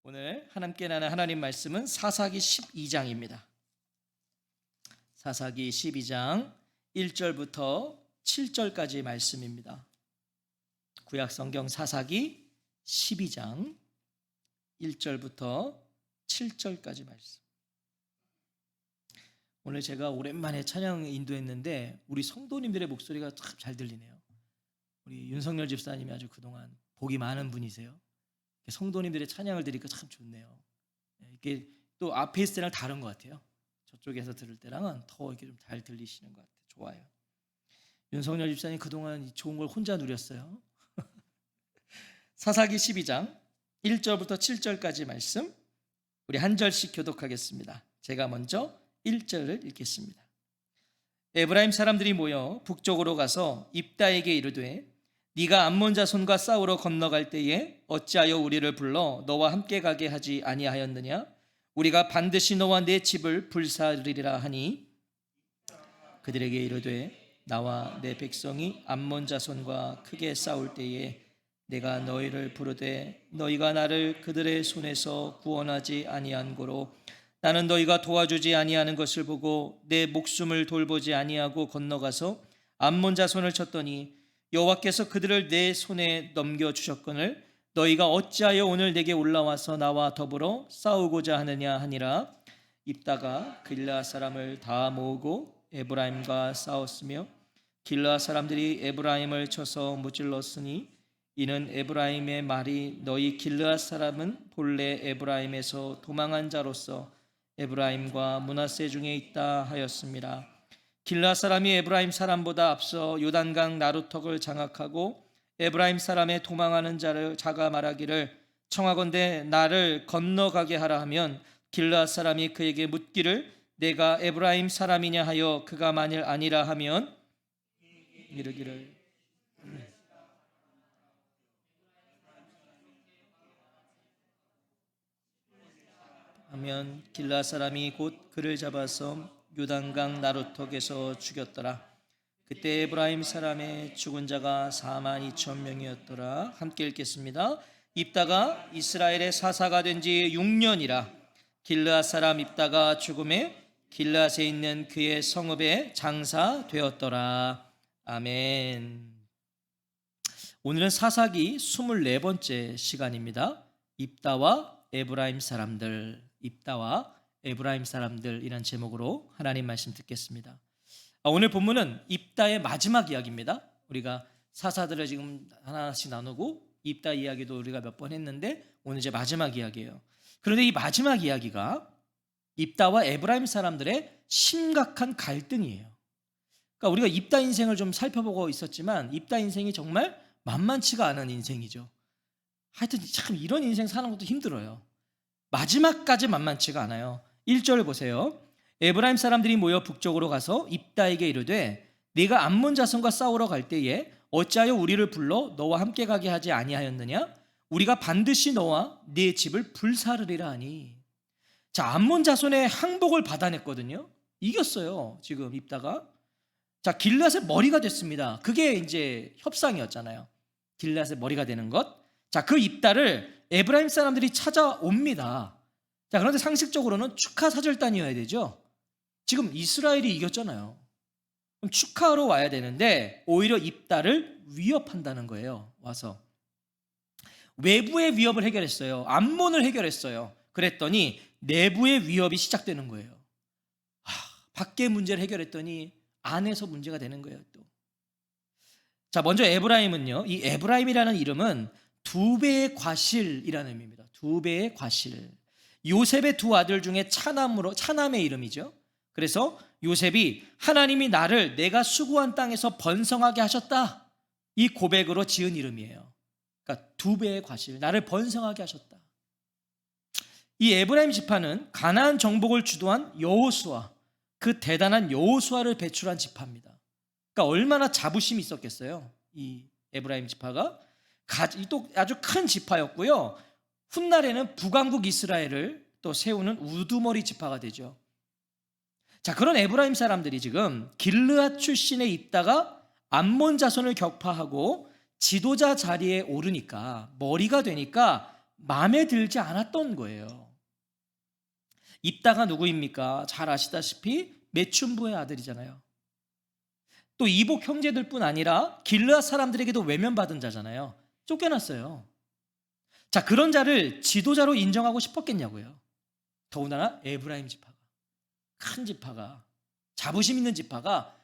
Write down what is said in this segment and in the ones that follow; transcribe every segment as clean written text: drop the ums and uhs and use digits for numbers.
오늘 함께 나눈 하나님 말씀은 사사기 12장입니다. 사사기 12장 1절부터 7절까지 말씀입니다. 구약 성경 사사기 12장 1절부터 7절까지 말씀. 오늘 제가 오랜만에 찬양 인도했는데 우리 성도님들의 목소리가 참 잘 들리네요. 우리 윤석열 집사님이 아주 그동안 복이 많은 분이세요. 성도님들의 찬양을 들으니까 참 좋네요. 이게 또 앞에 있을 때랑 다른 것 같아요. 저쪽에서 들을 때랑은 더 이렇게 좀 잘 들리시는 것 같아요. 좋아요. 윤석열 집사님 그동안 좋은 걸 혼자 누렸어요. 사사기 12장 1절부터 7절까지 말씀 우리 한 절씩 교독하겠습니다. 제가 먼저 1절을 읽겠습니다. 에브라임 사람들이 모여 북쪽으로 가서 입다에게 이르되 네가 암몬 자손과 싸우러 건너갈 때에 어찌하여 우리를 불러 너와 함께 가게 하지 아니하였느냐? 우리가 반드시 너와 내 집을 불사르리라 하니 그들에게 이르되 나와 내 백성이 암몬 자손과 크게 싸울 때에 내가 너희를 부르되 너희가 나를 그들의 손에서 구원하지 아니한 고로 나는 너희가 도와주지 아니하는 것을 보고 내 목숨을 돌보지 아니하고 건너가서 암몬 자손을 쳤더니 여호와께서 그들을 내 손에 넘겨주셨거늘 너희가 어찌하여 오늘 내게 올라와서 나와 더불어 싸우고자 하느냐 하니라. 입다가 길르앗 사람을 다 모으고 에브라임과 싸웠으며 길르앗 사람들이 에브라임을 쳐서 무찔렀으니 이는 에브라임의 말이 너희 길르앗 사람은 본래 에브라임에서 도망한 자로서 에브라임과 므낫세 중에 있다 하였습니다. 길르앗 사람이 에브라임 사람보다 앞서 요단강 나루턱을 장악하고 에브라임 사람의 도망하는 자가 말하기를 청하건대 나를 건너가게 하라 하면 길르앗 사람이 그에게 묻기를 내가 에브라임 사람이냐 하여 그가 만일 아니라 하면 이르기를 하면 길르앗 사람이 곧 그를 잡아서 요단강 나루턱에서 죽였더라. 그때 에브라임 사람의 죽은 자가 42,000명이었더라. 함께 읽겠습니다. 입다가 이스라엘의 사사가 된 지 6년이라. 길르앗 사람 입다가 죽음에 길르앗에 있는 그의 성읍에 장사되었더라. 아멘. 오늘은 사사기 24번째 시간입니다. 입다와 에브라임 사람들, 입다와 에브라임 사람들이란 제목으로 하나님 말씀 듣겠습니다. 오늘 본문은 입다의 마지막 이야기입니다. 우리가 사사들을 지금 하나씩 나누고 입다 이야기도 우리가 몇 번 했는데 오늘 이제 마지막 이야기예요. 그런데 이 마지막 이야기가 입다와 에브라임 사람들의 심각한 갈등이에요. 그러니까 우리가 입다 인생을 좀 살펴보고 있었지만 입다 인생이 정말 만만치가 않은 인생이죠. 하여튼 참 이런 인생 사는 것도 힘들어요. 마지막까지 만만치가 않아요. 1절 보세요. 에브라임 사람들이 모여 북쪽으로 가서 입다에게 이르되 네가 암몬 자손과 싸우러 갈 때에 어찌하여 우리를 불러 너와 함께 가게 하지 아니하였느냐? 우리가 반드시 너와 네 집을 불사르리라 하니. 자, 암몬 자손의 항복을 받아냈거든요. 이겼어요. 지금 입다가. 자, 길르앗의 머리가 됐습니다. 그게 이제 협상이었잖아요. 길르앗의 머리가 되는 것. 자, 그 입다를 에브라임 사람들이 찾아옵니다. 자, 그런데 상식적으로는 축하 사절단이어야 되죠. 지금 이스라엘이 이겼잖아요. 그럼 축하하러 와야 되는데 오히려 입다를 위협한다는 거예요. 와서 외부의 위협을 해결했어요. 암몬을 해결했어요. 그랬더니 내부의 위협이 시작되는 거예요. 밖의 문제를 해결했더니 안에서 문제가 되는 거예요. 또. 자, 먼저 에브라임은요. 이 에브라임이라는 이름은 두 배의 과실이라는 의미입니다. 두 배의 과실. 요셉의 두 아들 중에 차남의 이름이죠. 그래서 요셉이 하나님이 나를 내가 수고한 땅에서 번성하게 하셨다. 이 고백으로 지은 이름이에요. 그러니까 두 배의 과실, 나를 번성하게 하셨다. 이 에브라임 지파는 가나안 정복을 주도한 여호수아, 그 대단한 여호수아를 배출한 지파입니다. 그러니까 얼마나 자부심이 있었겠어요. 이 에브라임 지파가 또 아주 큰 지파였고요. 훗날에는 북왕국 이스라엘을 또 세우는 우두머리 지파가 되죠. 자, 그런 에브라임 사람들이 지금 길르앗 출신에 있다가 암몬 자손을 격파하고 지도자 자리에 오르니까, 머리가 되니까 마음에 들지 않았던 거예요. 입다가 누구입니까? 잘 아시다시피 메춘부의 아들이잖아요. 또 이복 형제들뿐 아니라 길르앗 사람들에게도 외면받은 자잖아요. 쫓겨났어요. 자, 그런 자를 지도자로 인정하고 싶었겠냐고요. 더군다나 에브라임 지파가, 큰 지파가, 자부심 있는 지파가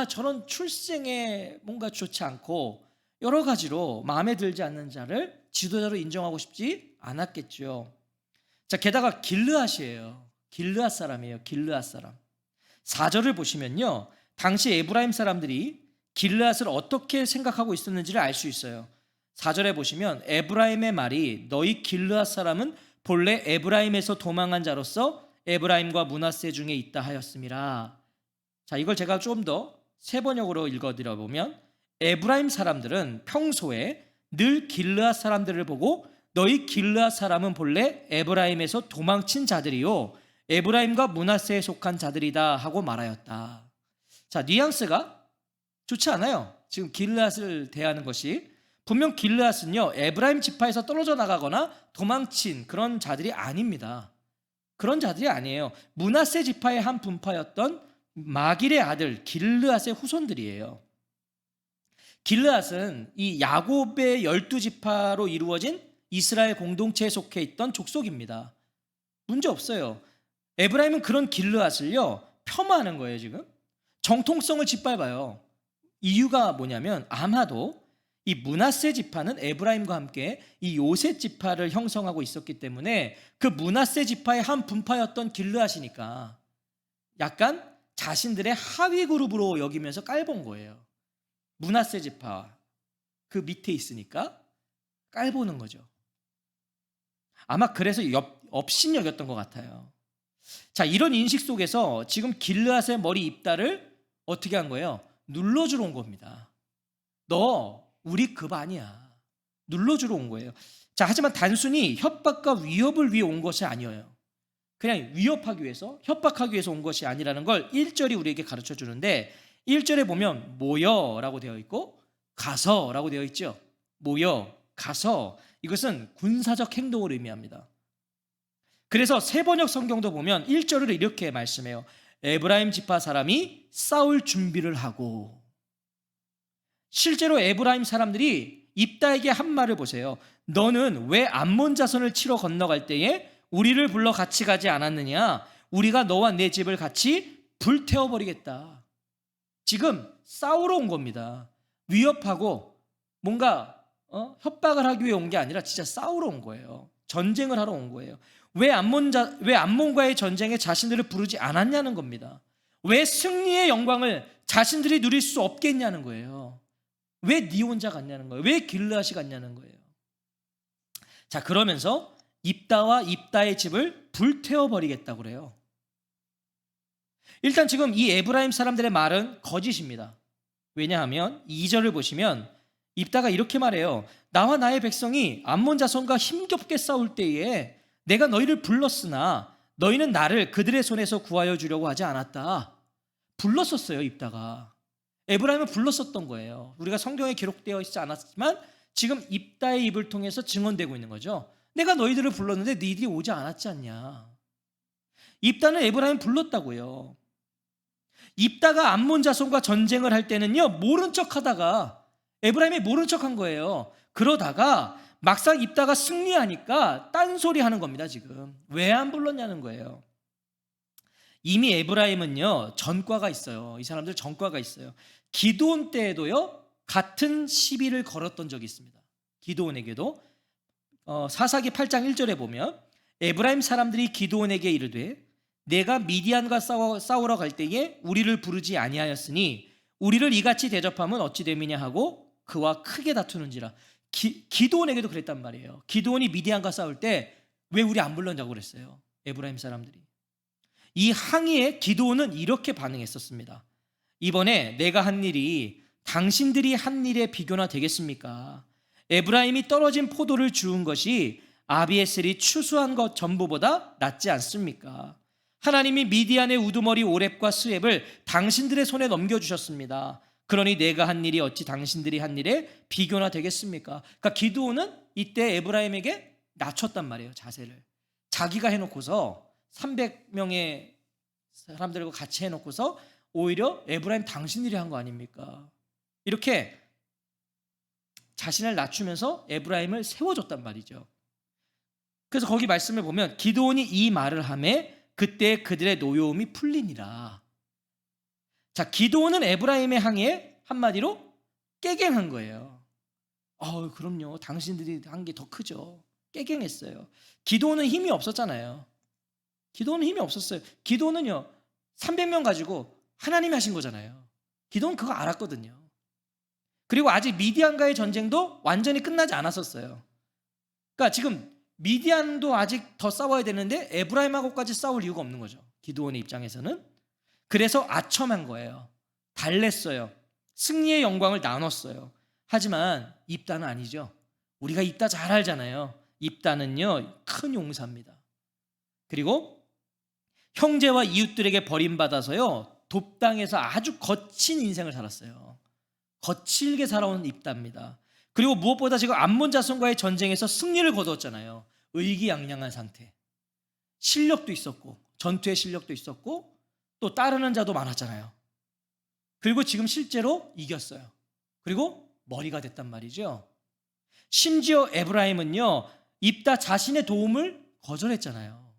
저런 출생에 뭔가 좋지 않고 여러 가지로 마음에 들지 않는 자를 지도자로 인정하고 싶지 않았겠죠. 자, 게다가 길르앗이에요. 길르앗 사람이에요. 길르앗 사람. 4절을 보시면요, 당시 에브라임 사람들이 길르앗을 어떻게 생각하고 있었는지를 알 수 있어요. 4절에 보시면 에브라임의 말이 너희 길르앗 사람은 본래 에브라임에서 도망한 자로서 에브라임과 므낫세 중에 있다 하였음이라. 자, 이걸 제가 좀 더 세번역으로 읽어드려 보면 에브라임 사람들은 평소에 늘 길르앗 사람들을 보고 너희 길르앗 사람은 본래 에브라임에서 도망친 자들이요 에브라임과 므낫세에 속한 자들이다 하고 말하였다. 자, 뉘앙스가 좋지 않아요. 지금 길르앗을 대하는 것이. 분명 길르앗은요 에브라임 지파에서 떨어져 나가거나 도망친 그런 자들이 아닙니다. 그런 자들이 아니에요. 므낫세 지파의 한 분파였던 마길의 아들 길르앗의 후손들이에요. 길르앗은 이 야곱의 12지파로 이루어진 이스라엘 공동체에 속해 있던 족속입니다. 문제 없어요. 에브라임은 그런 길르앗을요 폄하하는 거예요. 지금 정통성을 짓밟아요. 이유가 뭐냐면 아마도 이 므낫세 지파는 에브라임과 함께 이 요셉 지파를 형성하고 있었기 때문에 그 므낫세 지파의 한 분파였던 길르앗이니까 약간 자신들의 하위 그룹으로 여기면서 깔본 거예요. 므낫세 지파 그 밑에 있으니까 깔보는 거죠. 아마 그래서 업신여겼던 것 같아요. 자, 이런 인식 속에서 지금 길르앗의 머리 입다를 어떻게 한 거예요? 눌러주러 온 겁니다. 너 우리 급 아니야. 눌러주러 온 거예요. 자, 하지만 단순히 협박과 위협을 위해 온 것이 아니에요. 그냥 위협하기 위해서, 협박하기 위해서 온 것이 아니라는 걸 1절이 우리에게 가르쳐 주는데 1절에 보면 모여라고 되어 있고 가서라고 되어 있죠. 모여, 가서. 이것은 군사적 행동을 의미합니다. 그래서 세번역 성경도 보면 1절을 이렇게 말씀해요. 에브라임 지파 사람이 싸울 준비를 하고. 실제로 에브라임 사람들이 입다에게 한 말을 보세요. 너는 왜 암몬 자손을 치러 건너갈 때에 우리를 불러 같이 가지 않았느냐? 우리가 너와 내 집을 같이 불태워버리겠다. 지금 싸우러 온 겁니다. 위협하고 뭔가 협박을 하기 위해 온 게 아니라 진짜 싸우러 온 거예요. 전쟁을 하러 온 거예요. 왜 암몬과의 전쟁에 자신들을 부르지 않았냐는 겁니다. 왜 승리의 영광을 자신들이 누릴 수 없게 했냐는 거예요. 왜 네 혼자 갔냐는 거예요. 왜 길르앗이 갔냐는 거예요. 자, 그러면서 입다와 입다의 집을 불태워버리겠다고 그래요. 일단 지금 이 에브라임 사람들의 말은 거짓입니다. 왜냐하면 2절을 보시면 입다가 이렇게 말해요. 나와 나의 백성이 암몬 자손과 힘겹게 싸울 때에 내가 너희를 불렀으나 너희는 나를 그들의 손에서 구하여 주려고 하지 않았다. 불렀었어요. 입다가. 에브라임은 불렀었던 거예요. 우리가 성경에 기록되어 있지 않았지만 지금 입다의 입을 통해서 증언되고 있는 거죠. 내가 너희들을 불렀는데 너희들이 오지 않았지 않냐. 입다는 에브라임 불렀다고요. 입다가 암몬 자손과 전쟁을 할 때는요 모른 척하다가 에브라임이 모른 척한 거예요. 그러다가 막상 입다가 승리하니까 딴소리 하는 겁니다. 지금 왜 안 불렀냐는 거예요. 이미 에브라임은요 전과가 있어요. 이 사람들 전과가 있어요. 기드온 때에도요 같은 시비를 걸었던 적이 있습니다. 기드온에게도 사사기 8장 1절에 보면 에브라임 사람들이 기드온에게 이르되 내가 미디안과 싸우러 갈 때에 우리를 부르지 아니하였으니 우리를 이같이 대접하면 어찌 됨이냐 하고 그와 크게 다투는지라. 기드온에게도 그랬단 말이에요. 기드온이 미디안과 싸울 때 왜 우리 안 불렀냐고 그랬어요. 에브라임 사람들이. 이 항의에 기드온은 이렇게 반응했었습니다. 이번에 내가 한 일이 당신들이 한 일에 비교나 되겠습니까? 에브라임이 떨어진 포도를 주운 것이 아비에셀이 추수한 것 전부보다 낫지 않습니까? 하나님이 미디안의 우두머리 오렙과 스웹을 당신들의 손에 넘겨주셨습니다. 그러니 내가 한 일이 어찌 당신들이 한 일에 비교나 되겠습니까? 그러니까 기드온은 이때 에브라임에게 낮췄단 말이에요, 자세를. 자기가 해놓고서 300명의 사람들과 같이 해놓고서 오히려 에브라임 당신들이 한 거 아닙니까? 이렇게 자신을 낮추면서 에브라임을 세워줬단 말이죠. 그래서 거기 말씀을 보면 기드온이 이 말을 하매 그때 그들의 노여움이 풀리니라. 자, 기드온은 에브라임의 항해 한마디로 깨갱한 거예요. 그럼요. 당신들이 한 게 더 크죠. 깨갱했어요. 기드온은 힘이 없었잖아요. 기드온은 힘이 없었어요. 기드온은요 300명 가지고 하나님이 하신 거잖아요. 기드온은 그거 알았거든요. 그리고 아직 미디안과의 전쟁도 완전히 끝나지 않았었어요. 그러니까 지금 미디안도 아직 더 싸워야 되는데 에브라임하고까지 싸울 이유가 없는 거죠, 기드온의 입장에서는. 그래서 아첨한 거예요. 달랬어요. 승리의 영광을 나눴어요. 하지만 입다는 아니죠. 우리가 입다 잘 알잖아요. 입다는요 큰 용사입니다. 그리고 형제와 이웃들에게 버림받아서요 돕당해서 아주 거친 인생을 살았어요. 거칠게 살아온 입다입니다. 그리고 무엇보다 지금 암몬 자손과의 전쟁에서 승리를 거두었잖아요. 의기양양한 상태. 실력도 있었고 전투의 실력도 있었고 또 따르는 자도 많았잖아요. 그리고 지금 실제로 이겼어요. 그리고 머리가 됐단 말이죠. 심지어 에브라임은요 입다 자신의 도움을 거절했잖아요.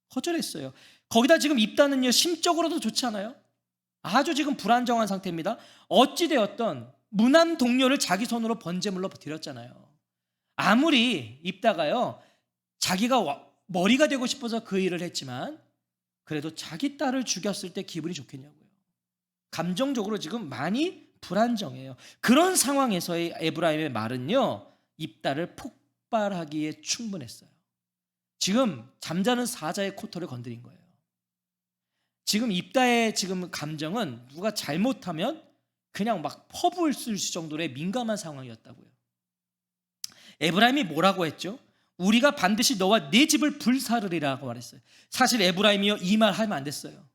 거절했어요. 거기다 지금 입다는요 심적으로도 좋지 않아요? 아주 지금 불안정한 상태입니다. 어찌되었던 무난 동료를 자기 손으로 번제물로 드렸잖아요. 아무리 입다가요 자기가 머리가 되고 싶어서 그 일을 했지만 그래도 자기 딸을 죽였을 때 기분이 좋겠냐고요. 감정적으로 지금 많이 불안정해요. 그런 상황에서의 에브라임의 말은요 입다를 폭발하기에 충분했어요. 지금 잠자는 사자의 코털을 건드린 거예요. 지금 입다의 지금 감정은 누가 잘못하면 그냥 막 퍼부을 수 있을 정도의 민감한 상황이었다고요. 에브라임이 뭐라고 했죠? 우리가 반드시 너와 네 집을 불사르리라고 말했어요. 사실 에브라임이요 이 말 하면 안 됐어요.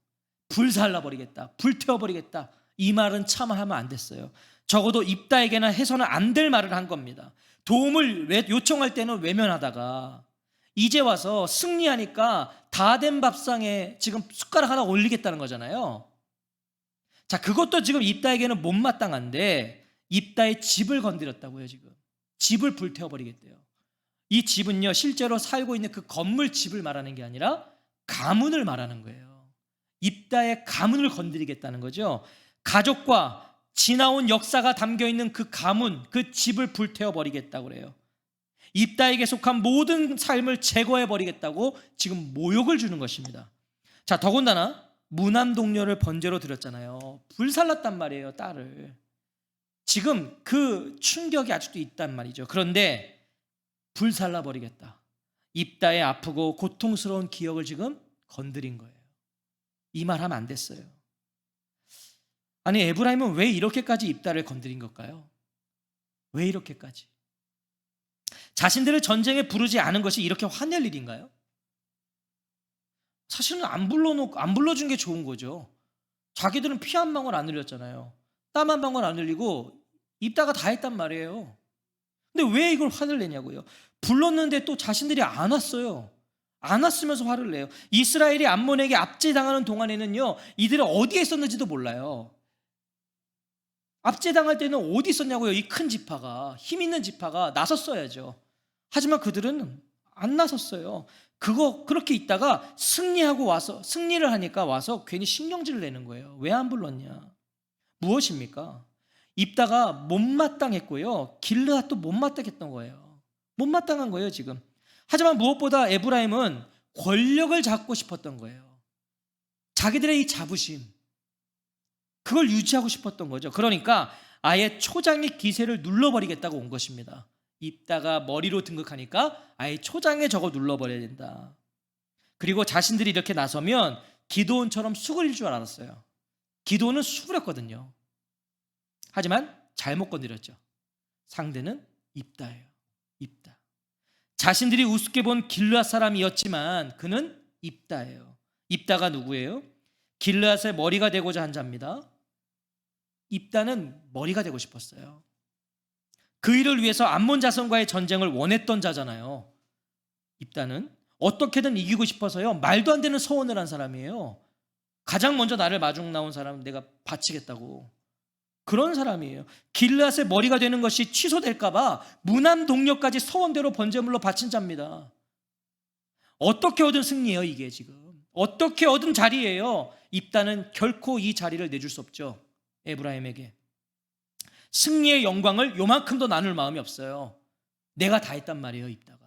불살라버리겠다, 불태워버리겠다, 이 말은 참 하면 안 됐어요. 적어도 입다에게나 해서는 안 될 말을 한 겁니다. 도움을 요청할 때는 외면하다가 이제 와서 승리하니까 다 된 밥상에 지금 숟가락 하나 올리겠다는 거잖아요. 자, 그것도 지금 입다에게는 못마땅한데 입다의 집을 건드렸다고요. 지금 집을 불태워버리겠대요. 이 집은요 실제로 살고 있는 그 건물 집을 말하는 게 아니라 가문을 말하는 거예요. 입다의 가문을 건드리겠다는 거죠. 가족과 지나온 역사가 담겨있는 그 가문, 그 집을 불태워버리겠다고 그래요. 입다에게 속한 모든 삶을 제거해버리겠다고 지금 모욕을 주는 것입니다. 자, 더군다나 무남 동료를 번제로 드렸잖아요. 불살랐단 말이에요, 딸을. 지금 그 충격이 아직도 있단 말이죠. 그런데 불살라버리겠다. 입다의 아프고 고통스러운 기억을 지금 건드린 거예요. 이 말 하면 안 됐어요. 아니, 에브라임은 왜 이렇게까지 입다를 건드린 걸까요? 왜 이렇게까지? 자신들을 전쟁에 부르지 않은 것이 이렇게 화낼 일인가요? 사실은 안 불러준 게 좋은 거죠. 자기들은 피 한 방울 안 흘렸잖아요. 땀 한 방울 안 흘리고 입다가 다 했단 말이에요. 근데 왜 이걸 화를 내냐고요. 불렀는데 또 자신들이 안 왔어요. 안 왔으면서 화를 내요. 이스라엘이 암몬에게 압제당하는 동안에는요 이들은 어디에 있었는지도 몰라요. 압제당할 때는 어디 있었냐고요. 이 큰 지파가, 힘 있는 지파가 나섰어야죠. 하지만 그들은 안 나섰어요. 그렇게 있다가 승리를 하니까 와서 괜히 신경질을 내는 거예요. 왜 안 불렀냐? 무엇입니까? 입다가 못마땅했고요, 길르앗도 못마땅했던 거예요. 못마땅한 거예요 지금. 하지만 무엇보다 에브라임은 권력을 잡고 싶었던 거예요. 자기들의 이 자부심, 그걸 유지하고 싶었던 거죠. 그러니까 아예 초장의 기세를 눌러버리겠다고 온 것입니다. 입다가 머리로 등극하니까 아예 초장에 저거 눌러버려야 된다. 그리고 자신들이 이렇게 나서면 기드온처럼 수그릴 줄 알았어요. 기드온은 수그렸거든요. 하지만 잘못 건드렸죠. 상대는 입다예요. 입다. 자신들이 우습게 본 길르앗 사람이었지만 그는 입다예요. 입다가 누구예요? 길르앗의 머리가 되고자 한 자입니다. 입다는 머리가 되고 싶었어요. 그 일을 위해서 암몬 자손과의 전쟁을 원했던 자잖아요. 입다는 어떻게든 이기고 싶어서요, 말도 안 되는 서원을 한 사람이에요. 가장 먼저 나를 마중 나온 사람은 내가 바치겠다고. 그런 사람이에요. 길앗의 머리가 되는 것이 취소될까 봐 무난동력까지 서원대로 번제물로 바친 자입니다. 어떻게 얻은 승리예요, 이게 지금. 어떻게 얻은 자리예요. 입다는 결코 이 자리를 내줄 수 없죠, 에브라임에게. 승리의 영광을 요만큼도 나눌 마음이 없어요. 내가 다 했단 말이에요, 입다가.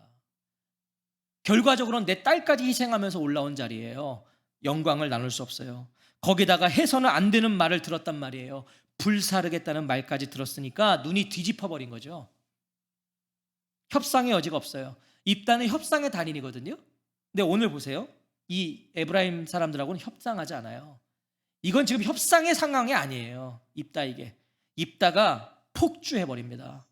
결과적으로는 내 딸까지 희생하면서 올라온 자리예요. 영광을 나눌 수 없어요. 거기다가 해서는 안 되는 말을 들었단 말이에요. 불사르겠다는 말까지 들었으니까 눈이 뒤집어 버린 거죠. 협상의 여지가 없어요. 입다는 협상의 달인이거든요. 근데 오늘 보세요. 이 에브라임 사람들하고는 협상하지 않아요. 이건 지금 협상의 상황이 아니에요. 입다에게. 입다가 폭주해버립니다.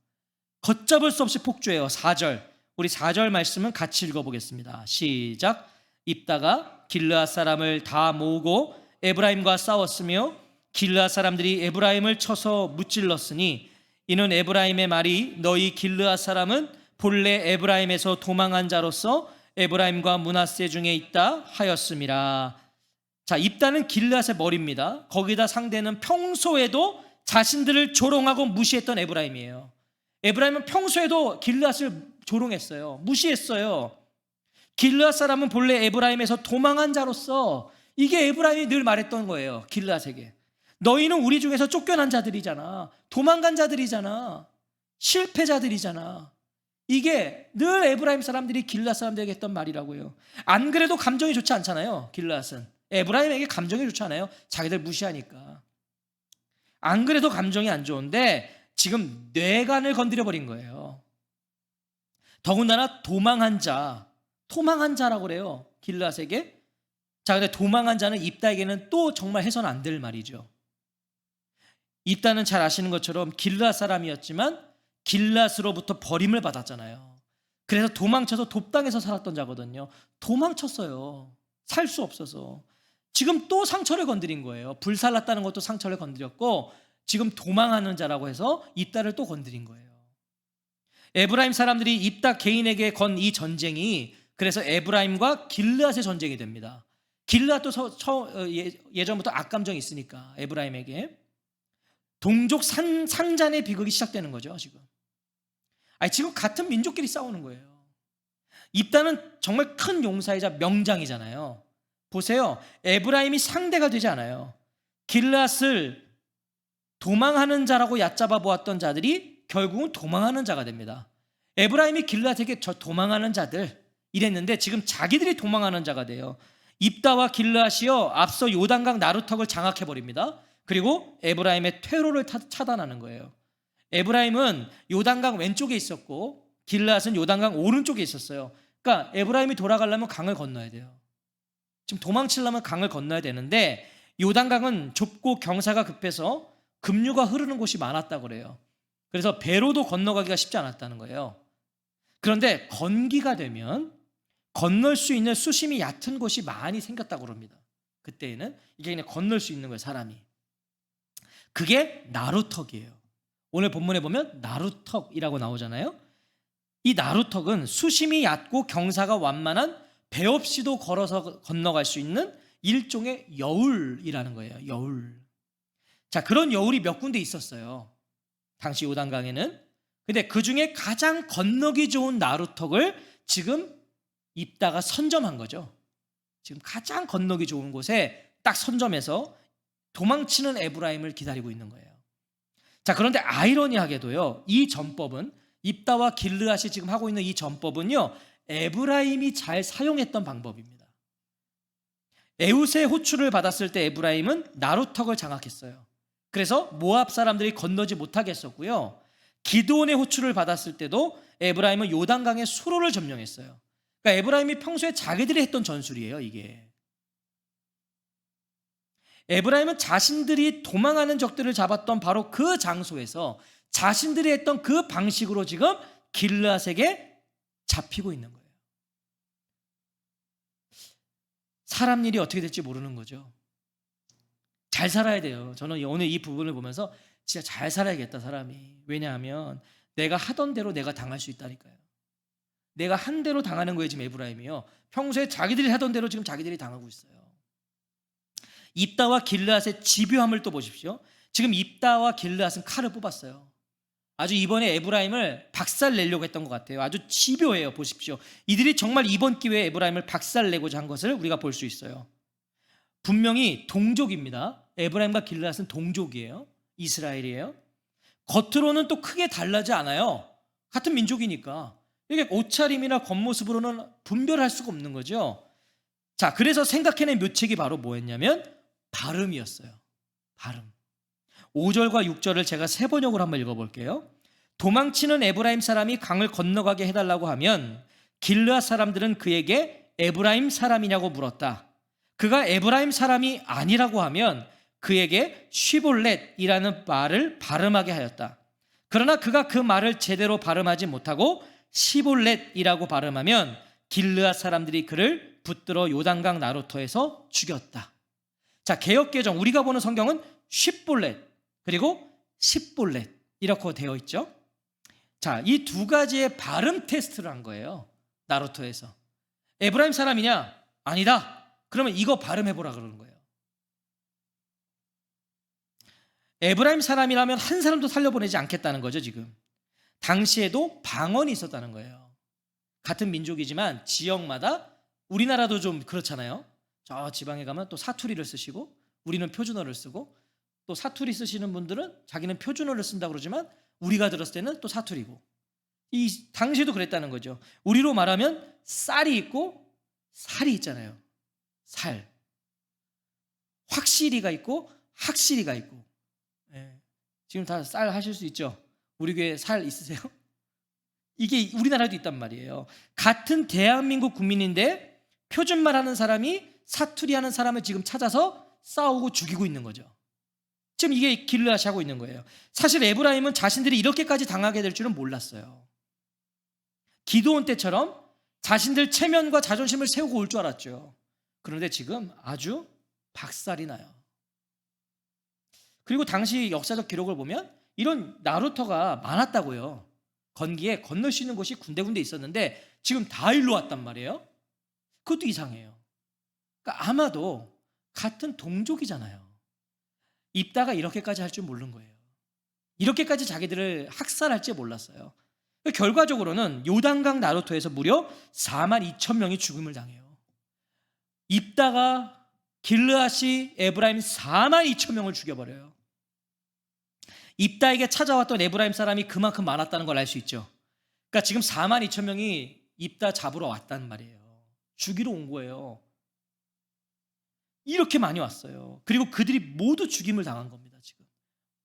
걷잡을 수 없이 폭주해요. 4절. 우리 4절 말씀은 같이 읽어보겠습니다. 시작. 입다가 길르앗 사람을 다 모으고 에브라임과 싸웠으며 길르앗 사람들이 에브라임을 쳐서 무찔렀으니 이는 에브라임의 말이 너희 길르앗 사람은 본래 에브라임에서 도망한 자로서 에브라임과 므낫세 중에 있다 하였음이라. 자, 입다는 길르앗의 머리입니다. 거기다 상대는 평소에도 자신들을 조롱하고 무시했던 에브라임이에요. 에브라임은 평소에도 길르앗을 조롱했어요. 무시했어요. 길르앗 사람은 본래 에브라임에서 도망한 자로서, 이게 에브라임이 늘 말했던 거예요. 길르앗에게. 너희는 우리 중에서 쫓겨난 자들이잖아. 도망간 자들이잖아. 실패자들이잖아. 이게 늘 에브라임 사람들이 길르앗 사람들에게 했던 말이라고요. 안 그래도 감정이 좋지 않잖아요. 길르앗은 에브라임에게 감정이 좋지 않아요. 자기들 무시하니까. 안 그래도 감정이 안 좋은데 지금 뇌관을 건드려 버린 거예요. 더군다나 도망한 자라고 그래요. 길르앗에게. 자, 근데 도망한 자는 입다에게는 또 정말 해서는 안 될 말이죠. 입다는 잘 아시는 것처럼 길르앗 사람이었지만 길르앗으로부터 버림을 받았잖아요. 그래서 도망쳐서 돕당에서 살았던 자거든요. 도망쳤어요. 살 수 없어서. 지금 또 상처를 건드린 거예요. 불살랐다는 것도 상처를 건드렸고 지금 도망하는 자라고 해서 입다를 또 건드린 거예요. 에브라임 사람들이 입다 개인에게 건 이 전쟁이 그래서 에브라임과 길르앗의 전쟁이 됩니다. 길르앗도 예전부터 악감정이 있으니까 에브라임에게 동족 상잔의 비극이 시작되는 거죠. 지금 같은 민족끼리 싸우는 거예요. 입다는 정말 큰 용사이자 명장이잖아요. 보세요. 에브라임이 상대가 되지 않아요. 길르앗을 도망하는 자라고 얕잡아 보았던 자들이 결국은 도망하는 자가 됩니다. 에브라임이 길르앗에게 저 도망하는 자들 이랬는데 지금 자기들이 도망하는 자가 돼요. 입다와 길르앗이요, 앞서 요단강 나루턱을 장악해 버립니다. 그리고 에브라임의 퇴로를 차단하는 거예요. 에브라임은 요단강 왼쪽에 있었고 길르앗은 요단강 오른쪽에 있었어요. 그러니까 에브라임이 돌아가려면 강을 건너야 돼요. 지금 도망치려면 강을 건너야 되는데 요단강은 좁고 경사가 급해서 급류가 흐르는 곳이 많았다고 그래요. 그래서 배로도 건너가기가 쉽지 않았다는 거예요. 그런데 건기가 되면 건널 수 있는 수심이 얕은 곳이 많이 생겼다고 그럽니다. 그때에는 이게 그냥 건널 수 있는 거예요, 사람이. 그게 나루턱이에요. 오늘 본문에 보면 나루턱이라고 나오잖아요. 이 나루턱은 수심이 얕고 경사가 완만한 배 없이도 걸어서 건너갈 수 있는 일종의 여울이라는 거예요. 여울. 자, 그런 여울이 몇 군데 있었어요. 당시 요단강에는. 근데 그 중에 가장 건너기 좋은 나루턱을 지금 입다가 선점한 거죠. 지금 가장 건너기 좋은 곳에 딱 선점해서 도망치는 에브라임을 기다리고 있는 거예요. 자, 그런데 아이러니하게도요, 이 전법은 입다와 길르앗이 지금 하고 있는 이 전법은요, 에브라임이 잘 사용했던 방법입니다. 에웃의 호출을 받았을 때 에브라임은 나루턱을 장악했어요. 그래서 모압 사람들이 건너지 못하게 했었고요. 기드온의 호출을 받았을 때도 에브라임은 요단강의 수로를 점령했어요. 그러니까 에브라임이 평소에 자기들이 했던 전술이에요, 이게. 에브라임은 자신들이 도망하는 적들을 잡았던 바로 그 장소에서 자신들이 했던 그 방식으로 지금 길르앗에게 잡히고 있는 거예요. 사람 일이 어떻게 될지 모르는 거죠. 잘 살아야 돼요. 저는 오늘 이 부분을 보면서 진짜 잘 살아야겠다, 사람이. 왜냐하면 내가 하던 대로 내가 당할 수 있다니까요. 내가 한 대로 당하는 거예요. 지금 에브라임이요. 평소에 자기들이 하던 대로 지금 자기들이 당하고 있어요. 입다와 길르앗의 집요함을 또 보십시오. 지금 입다와 길르앗은 칼을 뽑았어요. 아주 이번에 에브라임을 박살내려고 했던 것 같아요. 아주 집요해요. 보십시오. 이들이 정말 이번 기회에 에브라임을 박살내고자 한 것을 우리가 볼 수 있어요. 분명히 동족입니다. 에브라임과 길르앗은 동족이에요. 이스라엘이에요. 겉으로는 또 크게 달라지 않아요. 같은 민족이니까. 이게 옷차림이나 겉모습으로는 분별할 수가 없는 거죠. 자, 그래서 생각해낸 묘책이 바로 뭐였냐면 발음이었어요. 발음. 5절과 6절을 제가 세 번역으로 한번 읽어볼게요. 도망치는 에브라임 사람이 강을 건너가게 해달라고 하면 길르앗 사람들은 그에게 에브라임 사람이냐고 물었다. 그가 에브라임 사람이 아니라고 하면 그에게 쉬볼렛이라는 말을 발음하게 하였다. 그러나 그가 그 말을 제대로 발음하지 못하고 시볼렛이라고 발음하면 길르앗 사람들이 그를 붙들어 요단강 나루터에서 죽였다. 자, 개역개정 우리가 보는 성경은 쉽볼렛 그리고 십볼렛 이렇게 되어 있죠. 자, 이 두 가지의 발음 테스트를 한 거예요. 나루터에서. 에브라임 사람이냐? 아니다. 그러면 이거 발음해보라 그러는 거예요. 에브라임 사람이라면 한 사람도 살려보내지 않겠다는 거죠. 지금 당시에도 방언이 있었다는 거예요. 같은 민족이지만 지역마다 우리나라도 좀 그렇잖아요. 저 지방에 가면 또 사투리를 쓰시고 우리는 표준어를 쓰고 또 사투리 쓰시는 분들은 자기는 표준어를 쓴다고 그러지만 우리가 들었을 때는 또 사투리고, 이 당시에도 그랬다는 거죠. 우리로 말하면 쌀이 있고 살이 있잖아요. 살. 확실히가 있고 학실히가 있고. 지금 다 쌀 하실 수 있죠? 우리 교회 살 있으세요? 이게 우리나라도 있단 말이에요. 같은 대한민국 국민인데 표준말 하는 사람이 사투리 하는 사람을 지금 찾아서 싸우고 죽이고 있는 거죠. 지금 이게 길르앗이 하고 있는 거예요. 사실 에브라임은 자신들이 이렇게까지 당하게 될 줄은 몰랐어요. 기드온 때처럼 자신들 체면과 자존심을 세우고 올 줄 알았죠. 그런데 지금 아주 박살이 나요. 그리고 당시 역사적 기록을 보면 이런 나루터가 많았다고요. 건기에 건널 수 있는 곳이 군데군데 있었는데 지금 다 일로 왔단 말이에요. 그것도 이상해요. 그러니까 아마도 같은 동족이잖아요. 입다가 이렇게까지 할 줄 모르는 거예요. 이렇게까지 자기들을 학살할지 몰랐어요. 결과적으로는 요단강 나루터에서 무려 42,000명이 죽음을 당해요. 입다가 길르앗이 에브라임 42,000명을 죽여버려요. 입다에게 찾아왔던 에브라임 사람이 그만큼 많았다는 걸 알 수 있죠. 그러니까 지금 42,000명이 입다 잡으러 왔단 말이에요. 죽이러 온 거예요. 이렇게 많이 왔어요. 그리고 그들이 모두 죽임을 당한 겁니다. 지금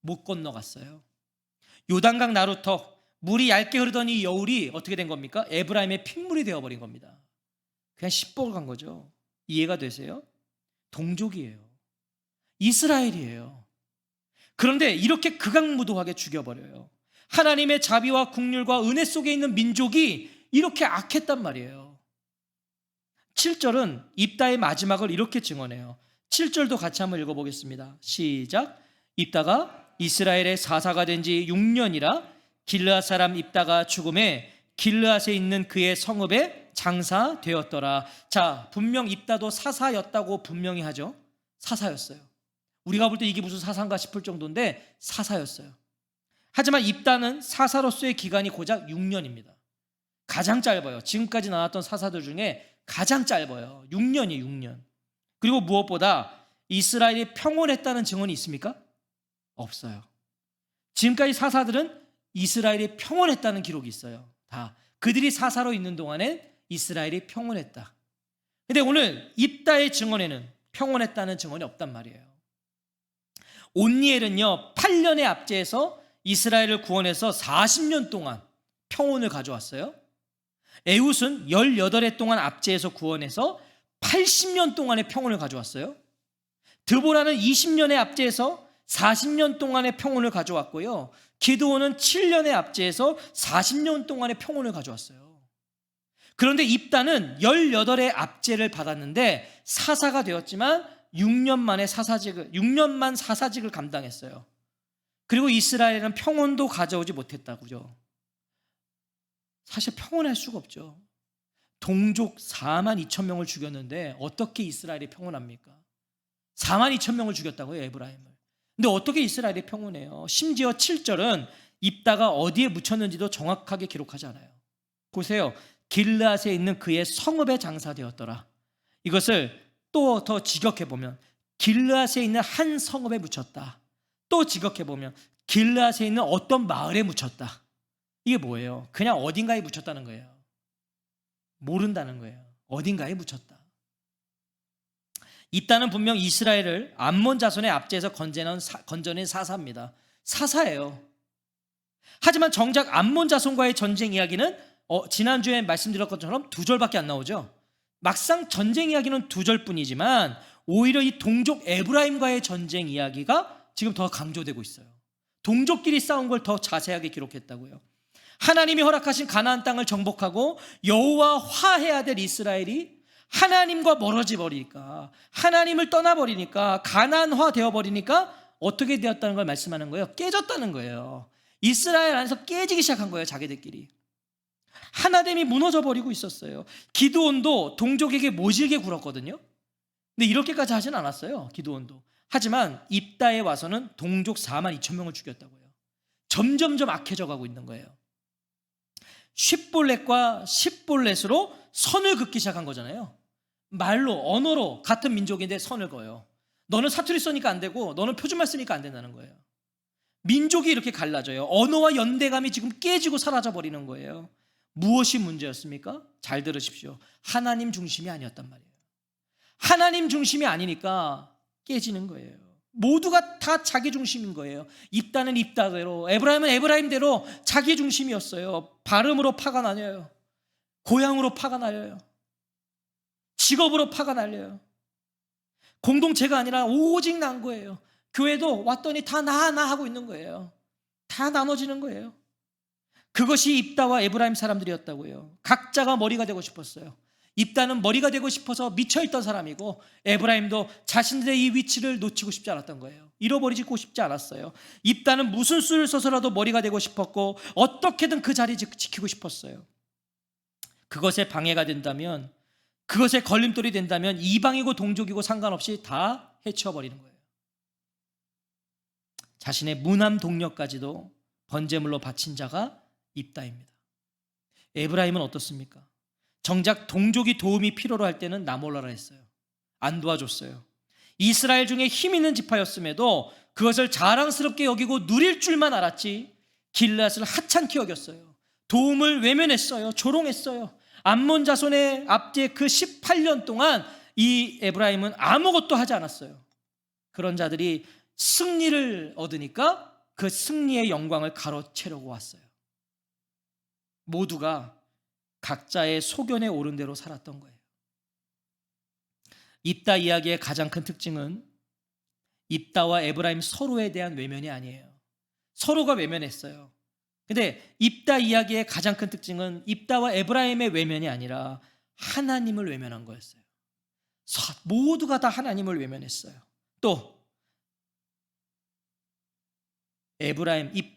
못 건너갔어요. 요단강 나루터, 물이 얇게 흐르던 이 여울이 어떻게 된 겁니까? 에브라임의 핏물이 되어버린 겁니다. 그냥 시뻘간 거죠. 이해가 되세요? 동족이에요. 이스라엘이에요. 그런데 이렇게 극악무도하게 죽여버려요. 하나님의 자비와 긍휼과 은혜 속에 있는 민족이 이렇게 악했단 말이에요. 7절은 입다의 마지막을 이렇게 증언해요. 7절도 같이 한번 읽어보겠습니다. 시작. 입다가 이스라엘의 사사가 된 지 6년이라 길르앗 사람 입다가 죽음에 길르앗에 있는 그의 성읍에 장사되었더라. 자, 분명 입다도 사사였다고 분명히 하죠. 사사였어요. 우리가 볼 때 이게 무슨 사사인가 싶을 정도인데 사사였어요. 하지만 입다는 사사로서의 기간이 고작 6년입니다. 가장 짧아요. 지금까지 나왔던 사사들 중에 가장 짧아요. 6년이에요. 6년. 그리고 무엇보다 이스라엘이 평온했다는 증언이 있습니까? 없어요. 지금까지 사사들은 이스라엘이 평온했다는 기록이 있어요. 다 그들이 사사로 있는 동안에 이스라엘이 평온했다. 근데 오늘 입다의 증언에는 평온했다는 증언이 없단 말이에요. 온니엘은요 8년의 압제에서 이스라엘을 구원해서 40년 동안 평온을 가져왔어요. 에훗은 18해 동안 압제에서 구원해서 80년 동안의 평온을 가져왔어요. 드보라는 20년의 압제에서 40년 동안의 평온을 가져왔고요. 기드온은 7년의 압제에서 40년 동안의 평온을 가져왔어요. 그런데 입다는 18의 압제를 받았는데 사사가 되었지만 6년 사사직을 감당했어요. 그리고 이스라엘은 평온도 가져오지 못했다고요. 사실 평온할 수가 없죠. 동족 4만 2천 명을 죽였는데 어떻게 이스라엘이 평온합니까? 4만 2천 명을 죽였다고요, 에브라임을. 근데 어떻게 이스라엘이 평온해요? 심지어 7절은 입다가 어디에 묻혔는지도 정확하게 기록하지 않아요. 보세요. 길르앗에 있는 그의 성읍에 장사되었더라. 이것을 또 더 직역해보면 길르앗에 있는 한 성읍에 묻혔다. 또 직역해보면 길르앗에 있는 어떤 마을에 묻혔다. 이게 뭐예요? 그냥 어딘가에 묻혔다는 거예요. 모른다는 거예요. 어딘가에 묻혔다. 입다는 분명 이스라엘을 암몬 자손의 압제에서 건져낸 사사입니다. 사사예요. 하지만 정작 암몬 자손과의 전쟁 이야기는 지난주에 말씀드렸던 것처럼 2절밖에 안 나오죠. 막상 전쟁 이야기는 2절뿐이지만 오히려 이 동족 에브라임과의 전쟁 이야기가 지금 더 강조되고 있어요. 동족끼리 싸운 걸 더 자세하게 기록했다고요. 하나님이 허락하신 가나안 땅을 정복하고 여호와 화해야 될 이스라엘이 하나님과 멀어져 버리니까, 하나님을 떠나버리니까, 가나안화 되어버리니까 어떻게 되었다는 걸 말씀하는 거예요? 깨졌다는 거예요. 이스라엘 안에서 깨지기 시작한 거예요. 자기들끼리. 하나님이 무너져 버리고 있었어요. 기드온도 동족에게 모질게 굴었거든요. 근데 이렇게까지 하진 않았어요. 기드온도. 하지만 입다에 와서는 동족 4만 2천 명을 죽였다고요. 점점점 악해져 가고 있는 거예요. 쉿볼렛과 십볼렛으로 선을 긋기 시작한 거잖아요. 말로, 언어로 같은 민족인데 선을 그어요. 너는 사투리 쓰니까 안 되고 너는 표준말 쓰니까 안 된다는 거예요. 민족이 이렇게 갈라져요. 언어와 연대감이 지금 깨지고 사라져 버리는 거예요. 무엇이 문제였습니까? 잘 들으십시오. 하나님 중심이 아니었단 말이에요. 하나님 중심이 아니니까 깨지는 거예요. 모두가 다 자기 중심인 거예요. 입다는 입다대로, 에브라임은 에브라임대로 자기 중심이었어요. 발음으로 파가 나뉘어요. 고향으로 파가 날려요. 직업으로 파가 날려요. 공동체가 아니라 오직 난 거예요. 교회도 왔더니 다 나 하고 있는 거예요. 다 나눠지는 거예요. 그것이 입다와 에브라임 사람들이었다고요. 각자가 머리가 되고 싶었어요. 입다는 머리가 되고 싶어서 미쳐있던 사람이고, 에브라임도 자신들의 이 위치를 놓치고 싶지 않았던 거예요. 잃어버리고 싶지 않았어요. 입다는 무슨 수를 써서라도 머리가 되고 싶었고, 어떻게든 그 자리 지키고 싶었어요. 그것에 방해가 된다면, 그것에 걸림돌이 된다면 이방이고 동족이고 상관없이 다 해치워버리는 거예요. 자신의 무남 동력까지도 번제물로 바친 자가 입다입니다. 에브라임은 어떻습니까? 정작 동족이 도움이 필요로 할 때는 나몰라라 했어요. 안 도와줬어요. 이스라엘 중에 힘 있는 지파였음에도 그것을 자랑스럽게 여기고 누릴 줄만 알았지 길앗을 하찮게 여겼어요. 도움을 외면했어요. 조롱했어요. 암몬 자손의 압제 그 18년 동안 이 에브라임은 아무것도 하지 않았어요. 그런 자들이 승리를 얻으니까 그 승리의 영광을 가로채려고 왔어요. 모두가 각자의 소견에 오른 대로 살았던 거예요. 입다 이야기의 가장 큰 특징은 입다와 에브라임 서로에 대한 외면이 아니에요. 서로가 외면했어요. 근데 입다 이야기의 가장 큰 특징은 입다와 에브라임의 외면이 아니라 하나님을 외면한 거였어요. 모두가 다 하나님을 외면했어요. 또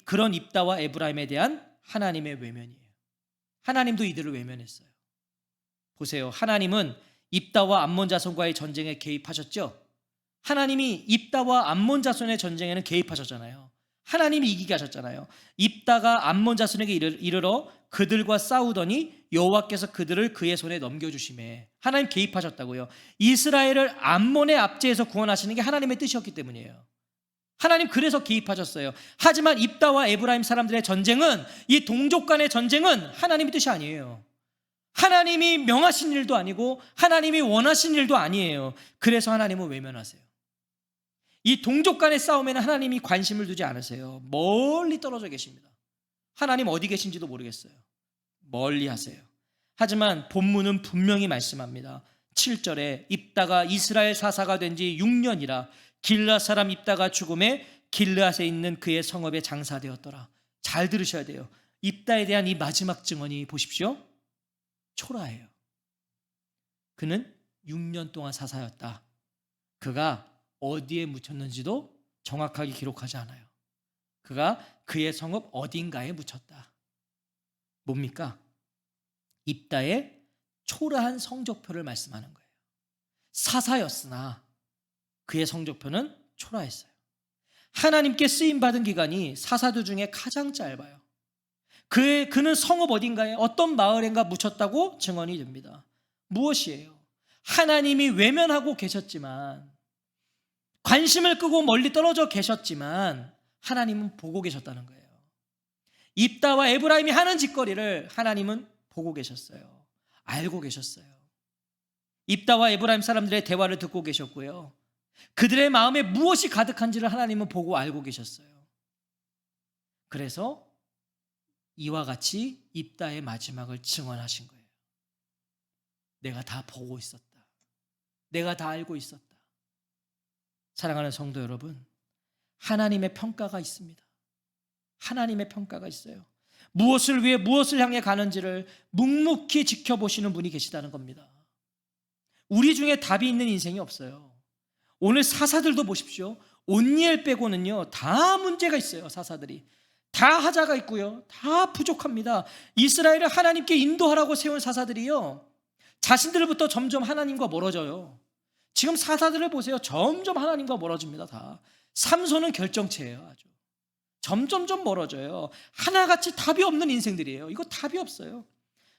그런 입다와 에브라임에 대한 하나님의 외면이에요. 하나님도 이들을 외면했어요. 보세요. 하나님은 입다와 암몬 자손과의 전쟁에 개입하셨죠? 하나님이 입다와 암몬 자손의 전쟁에는 개입하셨잖아요. 하나님이 이기게 하셨잖아요. 입다가 암몬 자손에게 이르러 그들과 싸우더니 여호와께서 그들을 그의 손에 넘겨주시매. 하나님 개입하셨다고요. 이스라엘을 암몬의 압제에서 구원하시는 게 하나님의 뜻이었기 때문이에요. 하나님 그래서 개입하셨어요. 하지만 입다와 에브라임 사람들의 전쟁은, 이 동족 간의 전쟁은 하나님의 뜻이 아니에요. 하나님이 명하신 일도 아니고 하나님이 원하신 일도 아니에요. 그래서 하나님은 외면하세요. 이 동족 간의 싸움에는 하나님이 관심을 두지 않으세요. 멀리 떨어져 계십니다. 하나님 어디 계신지도 모르겠어요. 멀리 하세요. 하지만 본문은 분명히 말씀합니다. 7절에 입다가 이스라엘 사사가 된 지 6년이라 길르앗 사람 입다가 죽음에 길르앗에 있는 그의 성읍에 장사되었더라. 잘 들으셔야 돼요. 입다에 대한 이 마지막 증언이 보십시오. 초라해요. 그는 6년 동안 사사였다. 그가 어디에 묻혔는지도 정확하게 기록하지 않아요. 그가 그의 성읍 어딘가에 묻혔다. 뭡니까? 입다의 초라한 성적표를 말씀하는 거예요. 사사였으나 그의 성적표는 초라했어요. 하나님께 쓰임받은 기간이 사사들 중에 가장 짧아요. 그는 성읍 어딘가에 어떤 마을인가 묻혔다고 증언이 됩니다. 무엇이에요? 하나님이 외면하고 계셨지만, 관심을 끄고 멀리 떨어져 계셨지만 하나님은 보고 계셨다는 거예요. 입다와 에브라임이 하는 짓거리를 하나님은 보고 계셨어요. 알고 계셨어요. 입다와 에브라임 사람들의 대화를 듣고 계셨고요. 그들의 마음에 무엇이 가득한지를 하나님은 보고 알고 계셨어요. 그래서 이와 같이 입다의 마지막을 증언하신 거예요. 내가 다 보고 있었다. 내가 다 알고 있었다. 사랑하는 성도 여러분, 하나님의 평가가 있습니다. 하나님의 평가가 있어요. 무엇을 위해 무엇을 향해 가는지를 묵묵히 지켜보시는 분이 계시다는 겁니다. 우리 중에 답이 있는 인생이 없어요. 오늘 사사들도 보십시오. 온니엘 빼고는요, 다 문제가 있어요. 사사들이 다 하자가 있고요, 다 부족합니다. 이스라엘을 하나님께 인도하라고 세운 사사들이요, 자신들부터 점점 하나님과 멀어져요. 지금 사사들을 보세요. 점점 하나님과 멀어집니다. 다. 삼손은 결정체예요. 아주 점점점 멀어져요. 하나같이 답이 없는 인생들이에요. 이거 답이 없어요.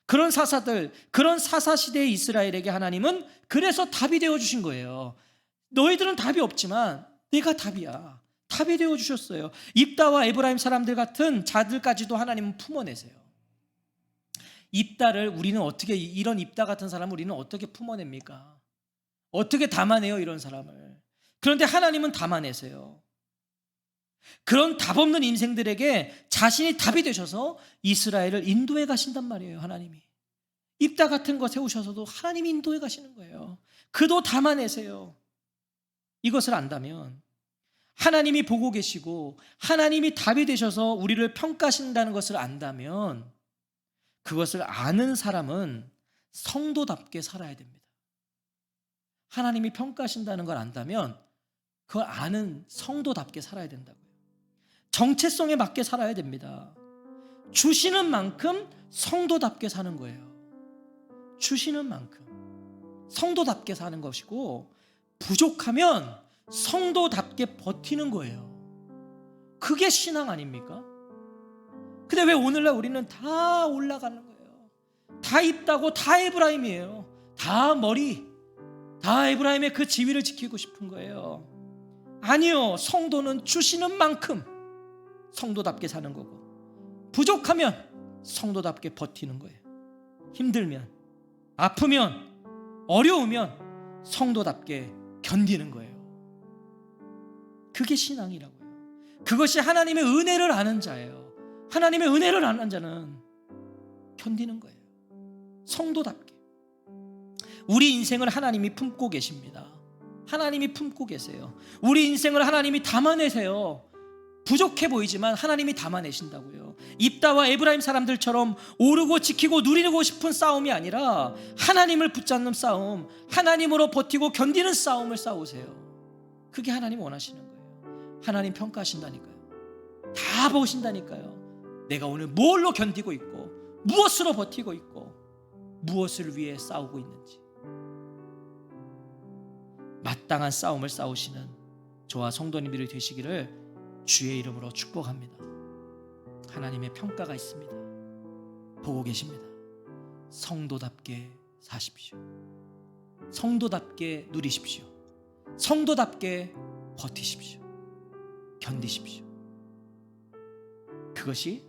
그런 사사들, 그런 사사시대의 이스라엘에게 하나님은 그래서 답이 되어주신 거예요. 너희들은 답이 없지만 내가 답이야. 답이 되어주셨어요. 입다와 에브라임 사람들 같은 자들까지도 하나님은 품어내세요. 입다를 우리는 어떻게, 이런 입다 같은 사람을 우리는 어떻게 품어냅니까? 어떻게 담아내요, 이런 사람을? 그런데 하나님은 담아내세요. 그런 답 없는 인생들에게 자신이 답이 되셔서 이스라엘을 인도해 가신단 말이에요. 하나님이 입다 같은 거 세우셔서도 하나님이 인도해 가시는 거예요. 그도 담아내세요. 이것을 안다면, 하나님이 보고 계시고 하나님이 답이 되셔서 우리를 평가하신다는 것을 안다면, 그것을 아는 사람은 성도답게 살아야 됩니다. 하나님이 평가하신다는 걸 안다면 그걸 아는 성도답게 살아야 된다고요. 정체성에 맞게 살아야 됩니다. 주시는 만큼 성도답게 사는 거예요. 주시는 만큼 성도답게 사는 것이고, 부족하면 성도답게 버티는 거예요. 그게 신앙 아닙니까? 근데 왜 오늘날 우리는 다 올라가는 거예요? 다 입다고 다 에브라임이에요. 다 머리, 다 에브라임의 그 지위를 지키고 싶은 거예요. 아니요, 성도는 주시는 만큼 성도답게 사는 거고, 부족하면 성도답게 버티는 거예요. 힘들면, 아프면, 어려우면 성도답게 견디는 거예요. 그게 신앙이라고요. 그것이 하나님의 은혜를 아는 자예요. 하나님의 은혜를 아는 자는 견디는 거예요. 성도답게. 우리 인생을 하나님이 품고 계십니다. 하나님이 품고 계세요. 우리 인생을 하나님이 담아내세요. 부족해 보이지만 하나님이 담아내신다고요. 입다와 에브라임 사람들처럼 오르고 지키고 누리고 싶은 싸움이 아니라 하나님을 붙잡는 싸움, 하나님으로 버티고 견디는 싸움을 싸우세요. 그게 하나님 원하시는 거예요. 하나님 평가하신다니까요. 다 보신다니까요. 내가 오늘 뭘로 견디고 있고, 무엇으로 버티고 있고, 무엇을 위해 싸우고 있는지. 마땅한 싸움을 싸우시는 저와 성도님들이 되시기를 주의 이름으로 축복합니다. 하나님의 평가가 있습니다. 보고 계십니다. 성도답게 사십시오. 성도답게 누리십시오. 성도답게 버티십시오. 견디십시오. 그것이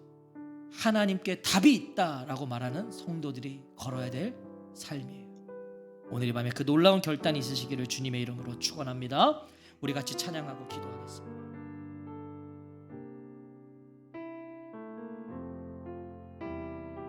하나님께 답이 있다라고 말하는 성도들이 걸어야 될 삶이에요. 오늘 이 밤에 그 놀라운 결단이 있으시기를 주님의 이름으로 축원합니다. 우리 같이 찬양하고 기도하겠습니다.